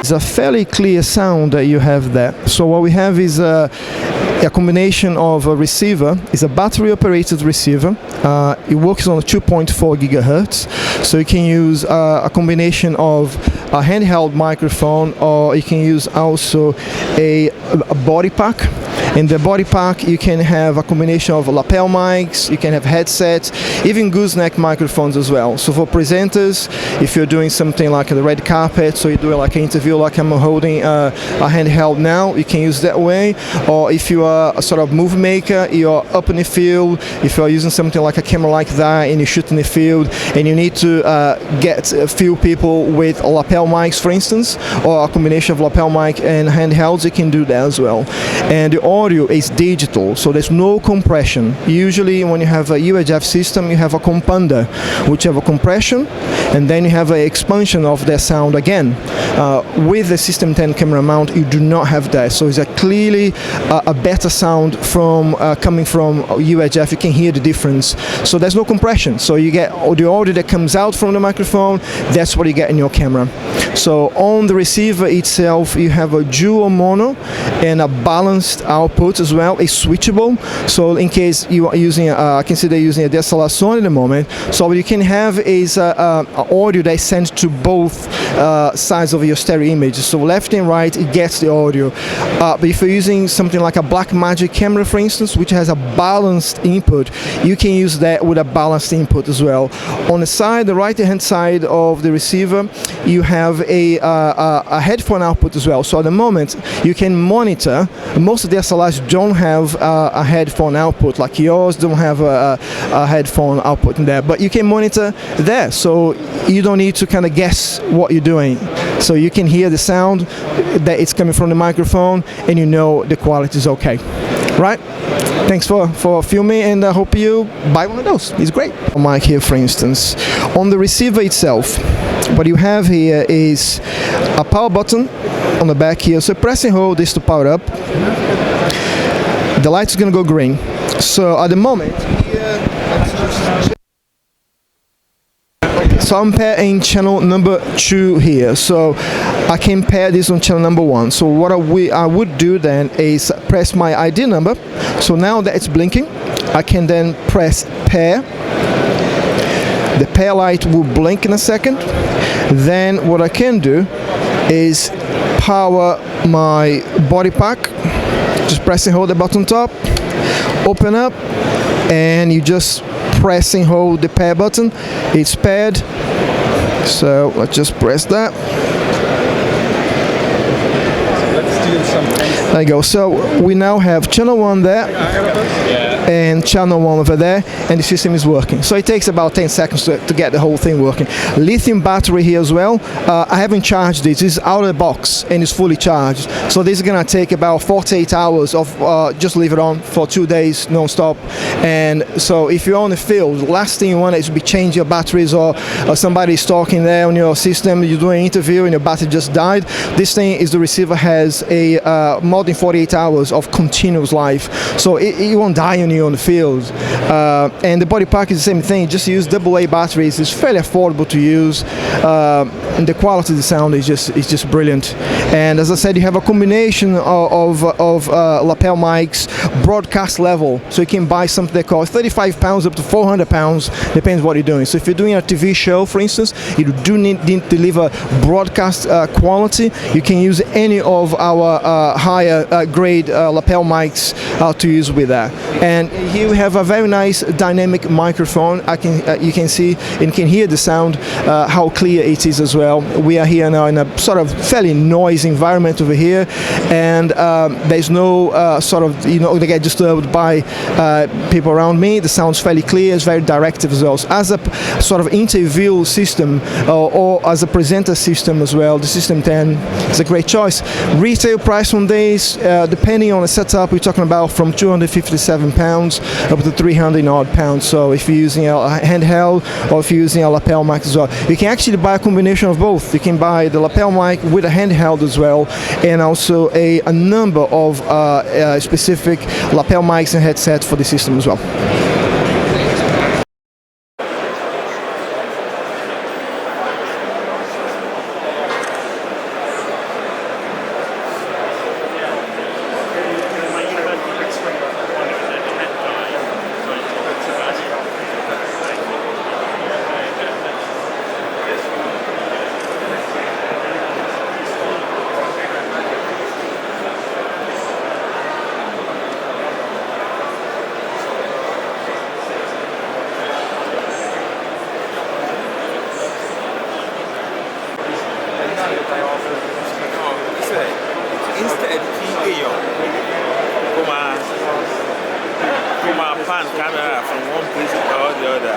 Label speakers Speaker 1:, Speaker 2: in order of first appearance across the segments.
Speaker 1: It's a fairly clear sound that you have there. So what we have is a combination of a receiver. It's a battery operated receiver. It works on 2.4 gigahertz. So you can use a combination of a handheld microphone, or you can use also a body pack. In the body pack, you can have a combination of lapel mics, you can have headsets, even gooseneck microphones as well. So for presenters, if you're doing something like the red carpet, so you do like an interview like I'm holding a handheld now, you can use that way. Or if you are a sort of movie maker, you're up in the field, if you're using something like a camera like that and you shoot in the field and you need to get a few people with lapel mics, for instance, or a combination of lapel mic and handhelds, you can do that as well. And the audio is digital, so there's no compression. Usually when you have a UHF system, you have a compounder, which have a compression, and then you have an expansion of the sound again. With the System 10 camera mount, you do not have that, so it's clearly a better sound from coming from UHF. You can hear the difference. So there's no compression, so you get the audio that comes out from the microphone, that's what you get in your camera. So on the receiver itself, you have a dual mono and a balanced output as well. It's switchable, so in case you are using, I can see they're using a DSLR Sony at the moment. So what you can have is audio that is sent to both sides of your stereo image. So left and right, it gets the audio. But if you're using something like a Blackmagic camera, for instance, which has a balanced input, you can use that with a balanced input as well. On the side, the right-hand side of the receiver, you have a headphone output as well. So at the moment, you can monitor. Most of the DSLRs don't have a headphone output, like yours don't have a headphone output in there, but you can monitor there, so you don't need to kind of guess what you're doing. So you can hear the sound that it's coming from the microphone, and you know the quality is okay. Right? Thanks for filming, and I hope you buy one of those. It's great. Mic here, for instance, on the receiver itself, what you have here is a power button on the back here. So press and hold this to power up. The light's gonna go green. So at the moment here, so I'm pairing channel number 2 here. So I can pair this on channel number 1. So what I would do then is press my ID number. So now that it's blinking, I can then press pair. The pair light will blink in a second. Then what I can do is power my body pack. Just press and hold the button top, open up, and you just press and hold the pair button. It's paired, so let's just press that. There you go. So we now have channel 1 there and channel 1 over there, and the system is working. So it takes about 10 seconds to get the whole thing working. Lithium battery here as well. I haven't charged it. It's out of the box and it's fully charged. So this is gonna take about 48 hours of just leave it on for 2 days non-stop. And so if you're on the field, the last thing you want is to be changing your batteries, or somebody's talking there on your system, you're doing an interview and your battery just died. This thing is, the receiver has a more than 48 hours of continuous life, so it won't die on you on the field. And the body pack is the same thing. Just use AA batteries. It's fairly affordable to use, and the quality of the sound is just brilliant. And as I said, you have a combination of lapel mics, broadcast level, so you can buy something that costs £35 up to £400, depends what you're doing. So if you're doing a TV show, for instance, you do need to deliver broadcast quality, you can use any of our higher grade lapel mics to use with that. And here we have a very nice dynamic microphone. You can see and can hear the sound, how clear it is as well. We are here now in a sort of fairly noisy environment over here, and there's no sort of, they get disturbed by people around me. The sound's fairly clear. It's very directive as well. So as a sort of interview system, or as a presenter system as well, the System 10 is a great choice. Retail price on this, depending on the setup, we're talking about from £257 up to £300 odd. So if you're using a handheld, or if you're using a lapel mic as well, you can actually buy a combination of both. You can buy the lapel mic with a handheld as well, and also a number of specific lapel mics and headsets for the system as well.
Speaker 2: come and pan camera from one place to the other.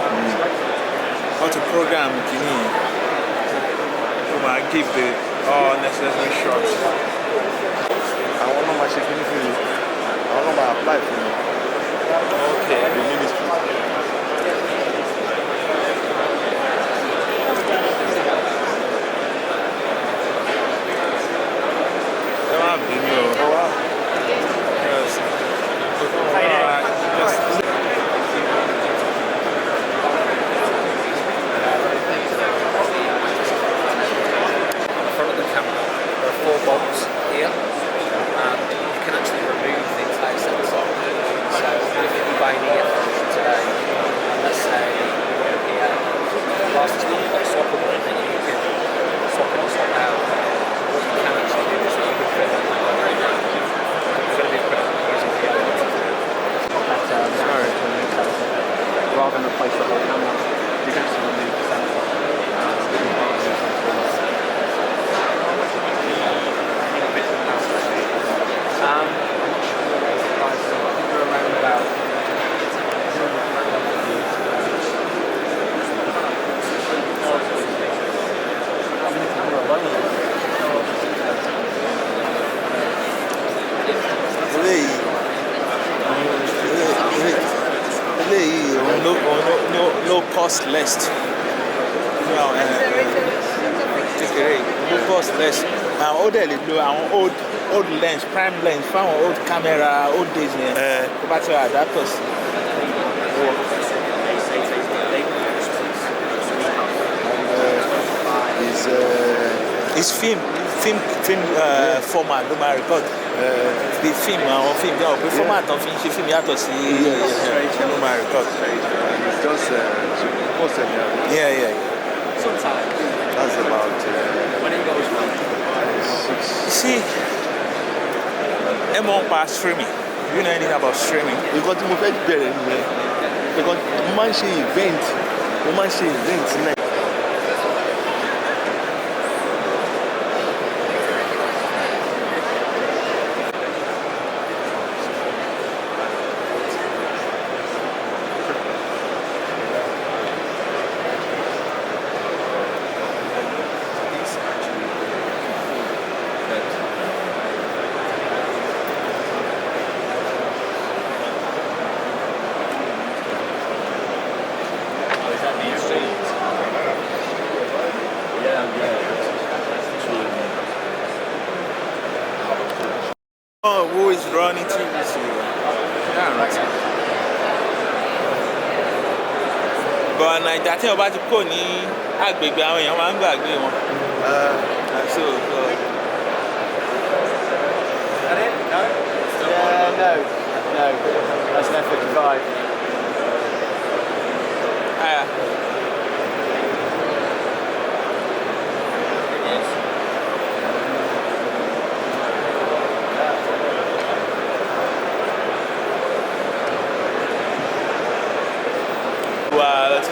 Speaker 2: How to program Kini. Come and give the all necessary shots.
Speaker 3: I want to my checking for you. I want to my apply for you.
Speaker 2: Okay.
Speaker 3: The ministry.
Speaker 4: Rather than replace the whole camera, you can actually remove the sensor. I'm not sure what the price is. I think they're around about
Speaker 2: no cost less. No cost less. Old lens, prime lens, found old camera, old days. Battery adapters. It's film format. No matter record. The film the format of film yàtọ̀ sí no matter record.
Speaker 3: It's just
Speaker 2: Yeah.
Speaker 4: sometimes.
Speaker 3: that's about
Speaker 4: When it goes wrong.
Speaker 2: You see, M1 streaming. You know anything about streaming?
Speaker 3: because mo fẹ́ bẹ̀rẹ̀ nìyẹn because mo máa ń ṣe event náà.
Speaker 2: Oh, who is running TVC? Yeah, right. But Naija tí wọ́n bá ti kó ní agbègbè àwọn èèyàn máa ń gbàgbé wọn. So,
Speaker 4: That it? No? Yeah, no. That's an F55.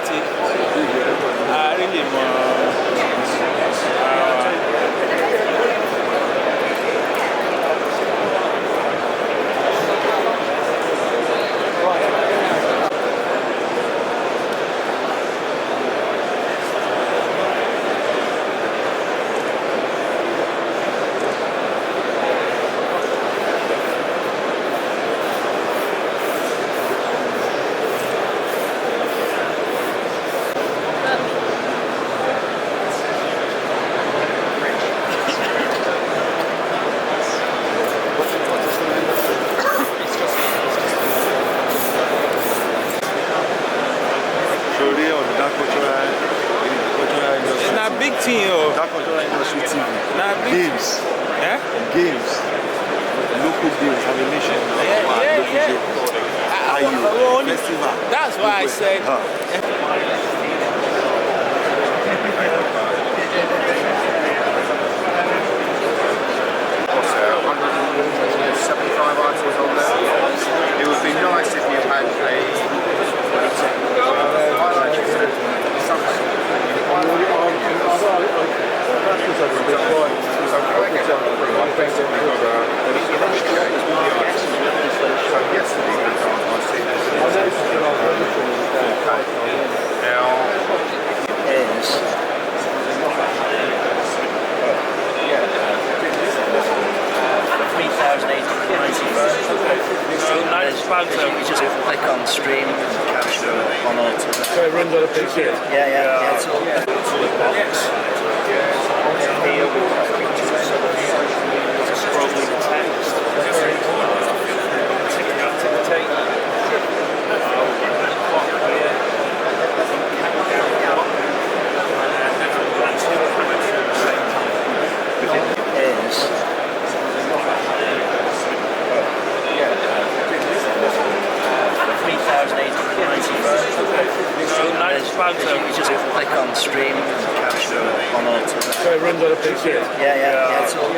Speaker 2: títí a rí lè mọ big thing,
Speaker 3: that cultural industry TV.
Speaker 2: Games. Yeah?
Speaker 3: Games. Local games, animation. Festival.
Speaker 2: That's why I said.
Speaker 5: Items on there. It would be nice if you had a
Speaker 4: You just click on stream and capture one or two.
Speaker 3: So it runs on a PC?
Speaker 4: Yeah, it's all
Speaker 2: Scrolling the text.
Speaker 4: You just click on stream and capture one or two.
Speaker 3: So it runs on a PC?
Speaker 4: Yeah, it's all.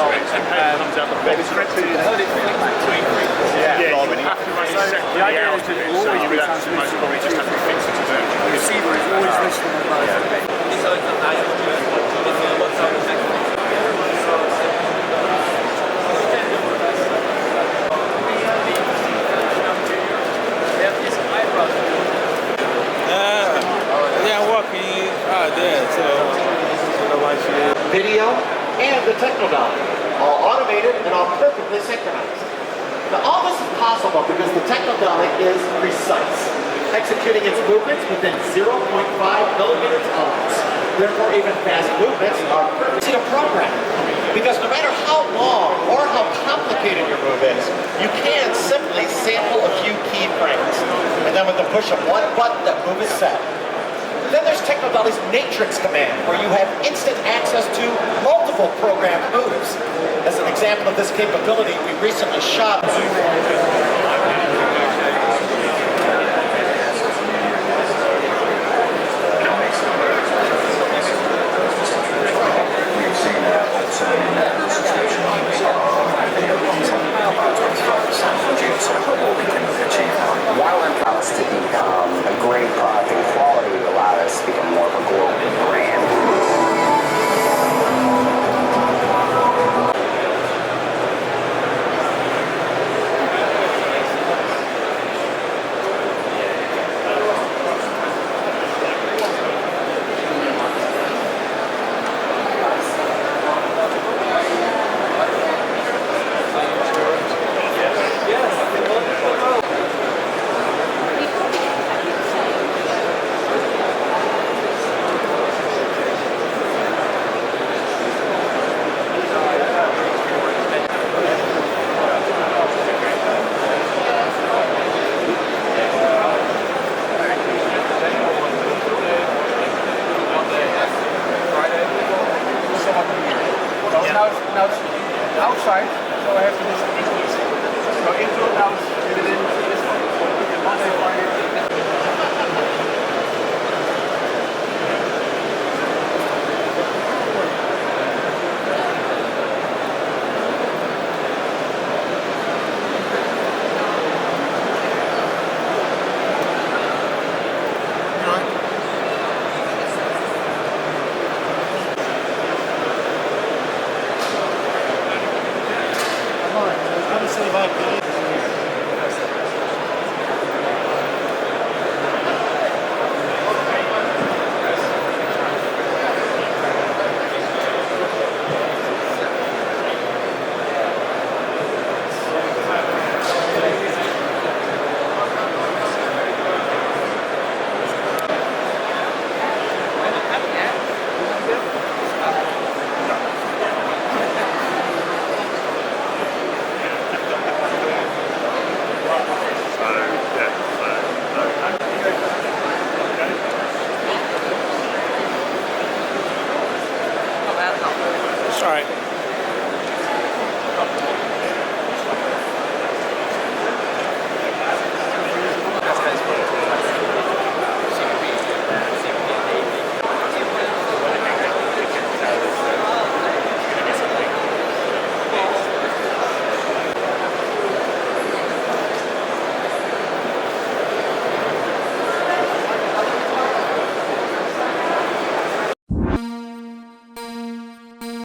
Speaker 5: comes out the bottom. Yeah, you have to run it separately out of it, so you would have to most probably just have to fix it to the receiver is always listening to both.
Speaker 2: Yeah, I'm walking out there, so
Speaker 6: video, and the technodot, all automated and all perfectly synchronized. Now all this is possible because the technodot is precise, executing its movements within 0.5 millimeters tolerance. Therefore even fast movements are easy to program. Because no matter how long or how complicated your move is, you can simply sample a few keyframes. And then with the push of one button, that move is set. Then there's Technodot's Matrix command, where you have instant access to multiple programmed moves. As an example of this capability, we recently shot
Speaker 7: While I'm proud to become a great product and quality allowed us to become more of a global brand.
Speaker 5: Now it's outside, so I have to just go into it, now it's within this one. Monday, Friday.
Speaker 6: Let's see if I can